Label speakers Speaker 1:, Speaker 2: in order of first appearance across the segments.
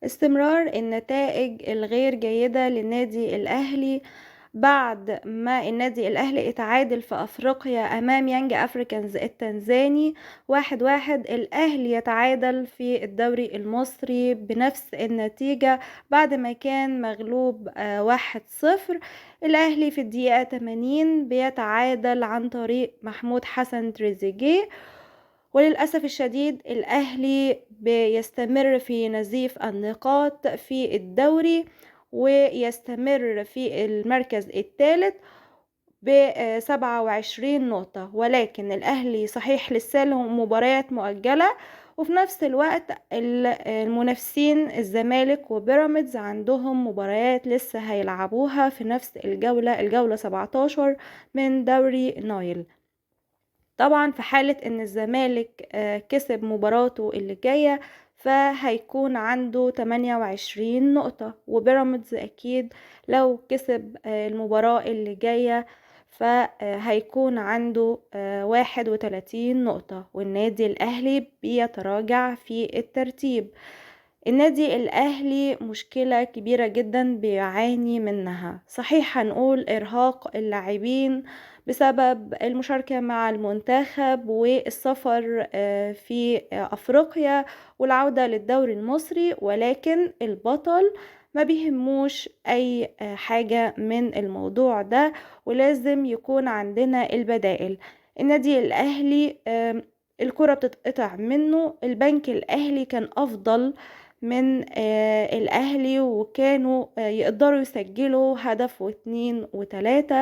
Speaker 1: استمرار النتائج الغير جيدة للنادي الأهلي بعد ما النادي الأهلي اتعادل في أفريقيا أمام يانج أفريكانز التنزاني 1-1. الأهلي يتعادل في الدوري المصري بنفس النتيجة بعد ما كان مغلوب 1-0. الأهلي في الدقيقة 80 بيتعادل عن طريق محمود حسن تريزيجيه. وللأسف الشديد الأهلي بيستمر في نزيف النقاط في الدوري، ويستمر في المركز الثالث ب27 نقطة، ولكن الأهلي صحيح لسه له مباريات مؤجلة، وفي نفس الوقت المنافسين الزمالك وبيراميدز عندهم مباريات لسه هيلعبوها في نفس الجولة 17 من دوري نايل. طبعا في حالة ان الزمالك كسب مباراته اللي جاية فهيكون عنده 28 نقطة، وبيراميدز اكيد لو كسب المباراة اللي جاية فهيكون عنده 31 نقطة، والنادي الاهلي بيتراجع في الترتيب. النادي الأهلي مشكلة كبيرة جدا بيعاني منها. صحيح هنقول إرهاق اللاعبين بسبب المشاركة مع المنتخب والسفر في أفريقيا والعودة للدوري المصري، ولكن البطل ما بيهموش أي حاجة من الموضوع ده، ولازم يكون عندنا البدائل. النادي الأهلي الكرة بتتقطع منه. البنك الأهلي كان أفضل من الأهلي، وكانوا يقدروا يسجلوا هدف و2 و3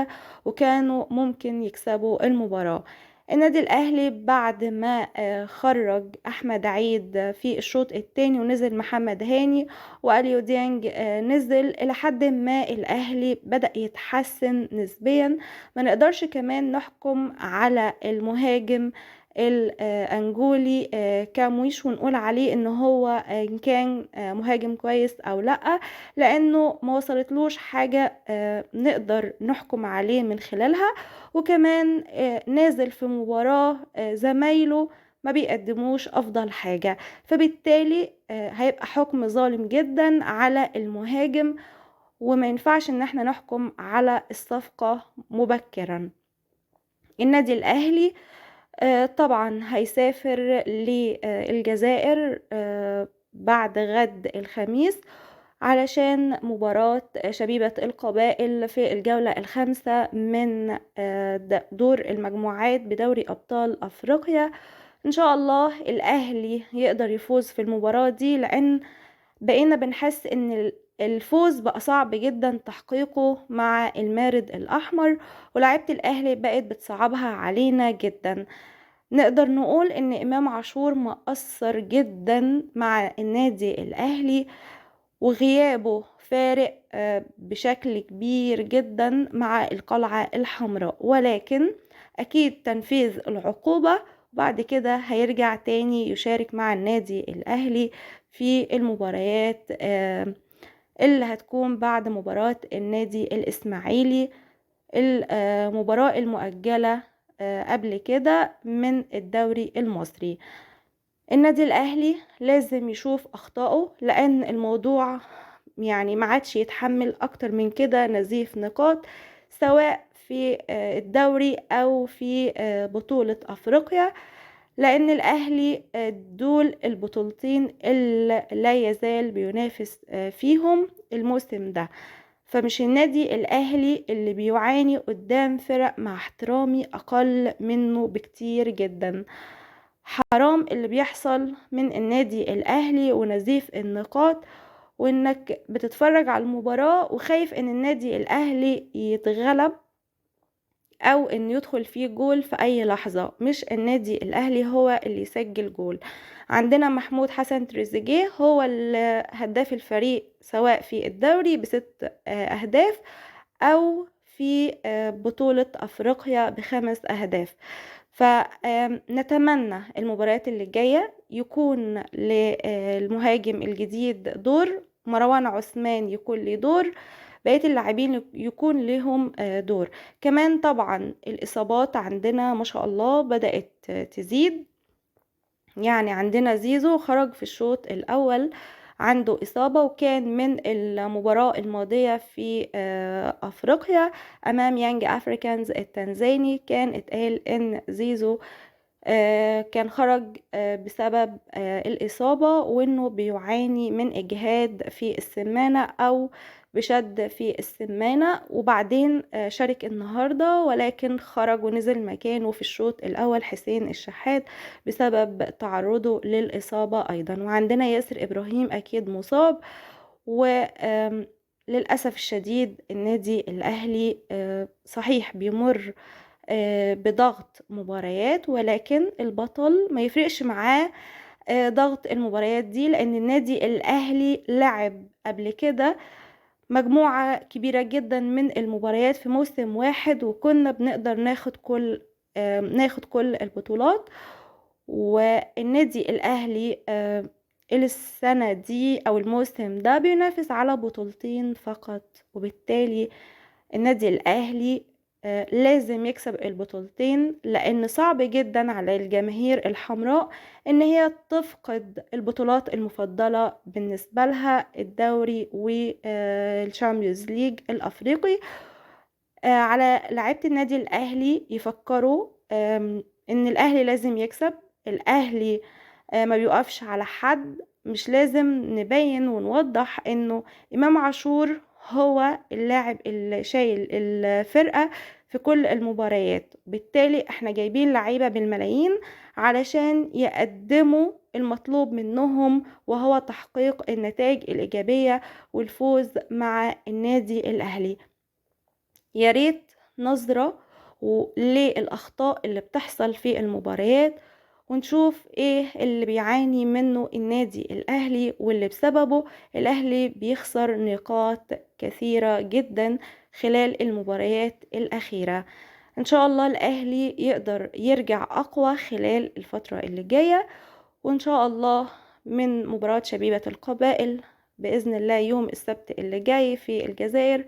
Speaker 1: وكانوا ممكن يكسبوا المباراة. النادي الأهلي بعد ما خرج أحمد عيد في الشوط الثاني ونزل محمد هاني وأليو ديانج نزل، إلى حد ما الأهلي بدأ يتحسن نسبيا. ما نقدرش كمان نحكم على المهاجم الأنجولي كامويش ونقول عليه ان هو كان مهاجم كويس او لا، لانه ما وصلتلوش حاجة نقدر نحكم عليه من خلالها. وكمان نازل في مباراة زمايله ما بيقدموش افضل حاجة، فبالتالي هيبقى حكم ظالم جدا على المهاجم، وما ينفعش ان احنا نحكم على الصفقة مبكرا. النادي الاهلي طبعا هيسافر للجزائر بعد غد الخميس علشان مباراة شبيبة القبائل في الجولة الخامسة من دور المجموعات بدوري أبطال أفريقيا. إن شاء الله الأهلي يقدر يفوز في المباراة دي، لأن بقينا بنحس إن الفوز بقى صعب جدا تحقيقه مع المارد الأحمر، ولاعيبة الأهلي بقت بتصعبها علينا جدا. نقدر نقول ان امام عاشور مؤثر جدا مع النادي الاهلي، وغيابه فارق بشكل كبير جدا مع القلعة الحمراء، ولكن اكيد تنفيذ العقوبة وبعد كده هيرجع تاني يشارك مع النادي الاهلي في المباريات اللي هتكون بعد مباراة النادي الاسماعيلي، المباراة المؤجلة قبل كده من الدوري المصري. النادي الأهلي لازم يشوف أخطائه، لأن الموضوع يعني ما عادش يتحمل أكتر من كده نزيف نقاط، سواء في الدوري أو في بطولة أفريقيا، لأن الأهلي دول البطولتين اللي لا يزال بينافس فيهم الموسم ده. فمش النادي الأهلي اللي بيعاني قدام فرق مع احترامي أقل منه بكتير جدا. حرام اللي بيحصل من النادي الأهلي ونزيف النقاط، وإنك بتتفرج على المباراة وخايف إن النادي الأهلي يتغلب او ان يدخل فيه جول في اي لحظة. مش النادي الاهلي هو اللي يسجل جول. عندنا محمود حسن تريزيجيه هو هداف الفريق، سواء في الدوري ب6 اهداف او في بطولة افريقيا ب5 اهداف. فنتمنى المباريات اللي جاية يكون للمهاجم الجديد دور، مروان عثمان يكون له دور، بقية اللاعبين يكون لهم دور. كمان طبعا الإصابات عندنا ما شاء الله بدأت تزيد. يعني عندنا زيزو خرج في الشوط الأول عنده إصابة، وكان من المباراة الماضية في أفريقيا أمام يانج أفريكانز التنزاني، كان اتقال إن زيزو كان خرج بسبب الإصابة، وإنه بيعاني من إجهاد في السمانة أو بشد في السمانة، وبعدين شارك النهاردة، ولكن خرج ونزل مكانه في الشوط الأول حسين الشحات بسبب تعرضه للإصابة أيضا. وعندنا ياسر إبراهيم أكيد مصاب، وللأسف الشديد النادي الأهلي صحيح بيمر بضغط مباريات، ولكن البطل ما يفرقش معاه ضغط المباريات دي، لأن النادي الأهلي لعب قبل كده مجموعة كبيرة جدا من المباريات في موسم واحد، وكنا بنقدر ناخد كل البطولات. والنادي الأهلي السنة دي أو الموسم ده بينافس على بطولتين فقط، وبالتالي النادي الأهلي لازم يكسب البطولتين، لأن صعب جدا على الجماهير الحمراء إن هي تفقد البطولات المفضلة بالنسبة لها، الدوري والشامبيونز ليج الأفريقي. على لعيبة النادي الأهلي يفكروا إن الأهلي لازم يكسب. الأهلي ما بيوقفش على حد، مش لازم نبين ونوضح إنه إمام عاشور هو اللاعب اللي شايل الفرقة في كل المباريات. بالتالي احنا جايبين لعيبة بالملايين علشان يقدموا المطلوب منهم، وهو تحقيق النتائج الإيجابية والفوز مع النادي الأهلي. يا ريت نظرة للأخطاء اللي بتحصل في المباريات، ونشوف ايه اللي بيعاني منه النادي الأهلي، واللي بسببه الأهلي بيخسر نقاط كثيرة جدا خلال المباريات الأخيرة. إن شاء الله الأهلي يقدر يرجع أقوى خلال الفترة اللي جاية، وإن شاء الله من مباراة شبيبة القبائل بإذن الله يوم السبت اللي جاي في الجزائر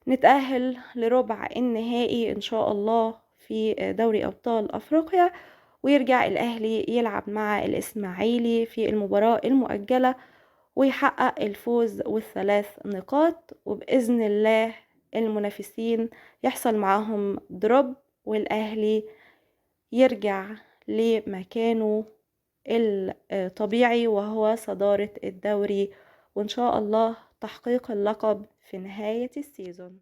Speaker 1: نتأهل لربع النهائي إن شاء الله في دوري أبطال أفريقيا، ويرجع الأهلي يلعب مع الإسماعيلي في المباراة المؤجلة ويحقق الفوز والثلاث نقاط، وبإذن الله المنافسين يحصل معاهم دروب والأهلي يرجع لمكانه الطبيعي وهو صدارة الدوري، وإن شاء الله تحقيق اللقب في نهاية السيزون.